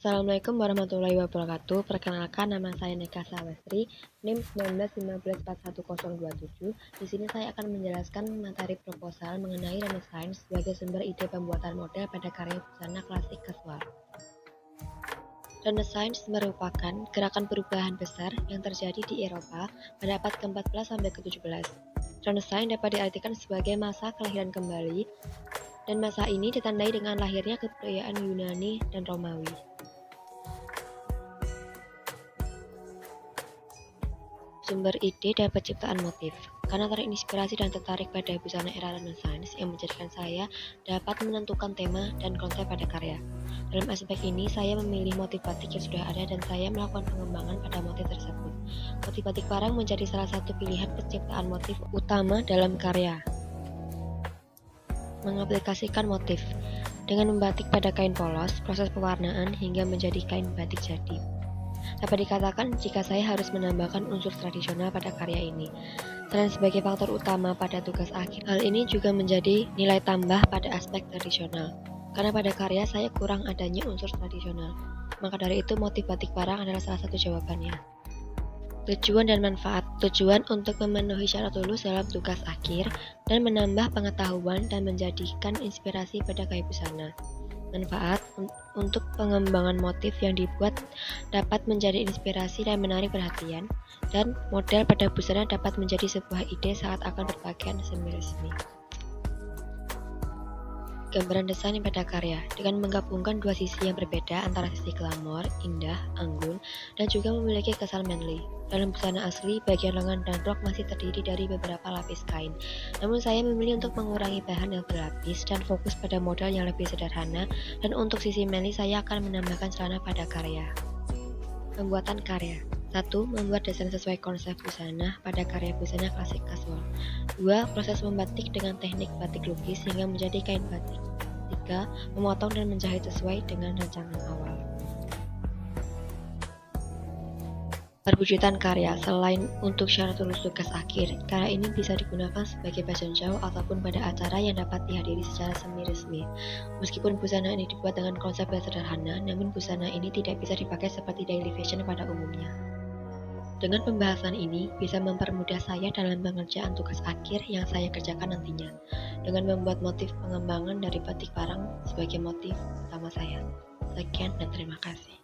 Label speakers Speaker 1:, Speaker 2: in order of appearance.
Speaker 1: Assalamualaikum warahmatullahi wabarakatuh. Perkenalkan, nama saya Neka Sawestri, NIM 19154127. Di sini saya akan menjelaskan materi proposal mengenai Renaissance sebagai sumber ide pembuatan model pada karya busana klasik kasual. Renaissance merupakan gerakan perubahan besar yang terjadi di Eropa pada abad ke-14 sampai ke-17. Renaissance dapat diartikan sebagai masa kelahiran kembali, dan masa ini ditandai dengan lahirnya kebudayaan Yunani dan Romawi. Sumber ide dan penciptaan motif. Karena terinspirasi dan tertarik pada busana era Renaissance yang menjadikan saya dapat menentukan tema dan konsep pada karya. Dalam aspek ini, saya memilih motif batik yang sudah ada dan saya melakukan pengembangan pada motif tersebut. Motif batik parang menjadi salah satu pilihan penciptaan motif utama dalam karya. Mengaplikasikan motif. Dengan membatik pada kain polos, proses pewarnaan hingga menjadi kain batik jadi. Dapat dikatakan jika saya harus menambahkan unsur tradisional pada karya ini. Selain sebagai faktor utama pada tugas akhir, hal ini juga menjadi nilai tambah pada aspek tradisional. Karena pada karya saya kurang adanya unsur tradisional. Maka dari itu motif batik parang adalah salah satu jawabannya. Tujuan dan manfaat. Tujuan untuk memenuhi syarat lulus dalam tugas akhir dan menambah pengetahuan dan menjadikan inspirasi pada gaya busana. Manfaat untuk pengembangan motif yang dibuat dapat menjadi inspirasi dan menarik perhatian, dan model pada busana dapat menjadi sebuah ide saat akan berpakaian semi-resmi. Gambaran desain pada karya dengan menggabungkan dua sisi yang berbeda antara sisi glamor, indah, anggun, dan juga memiliki kesan manly. Dalam busana asli, bagian lengan dan rok masih terdiri dari beberapa lapis kain. Namun saya memilih untuk mengurangi bahan yang berlapis dan fokus pada model yang lebih sederhana, dan untuk sisi manly saya akan menambahkan celana pada karya. Pembuatan karya. 1. Membuat desain sesuai konsep busana pada karya busana klasik kasual. 2. Proses membatik dengan teknik batik lukis hingga menjadi kain batik. 3. Memotong dan menjahit sesuai dengan rancangan awal. Perwujudan karya. Selain untuk syarat lulus tugas akhir, karya ini bisa digunakan sebagai fashion show ataupun pada acara yang dapat dihadiri secara semi-resmi. Meskipun busana ini dibuat dengan konsep yang sederhana, namun busana ini tidak bisa dipakai seperti daily fashion pada umumnya. Dengan pembahasan ini, bisa mempermudah saya dalam pengerjaan tugas akhir yang saya kerjakan nantinya, dengan membuat motif pengembangan dari batik parang sebagai motif utama saya. Sekian dan terima kasih.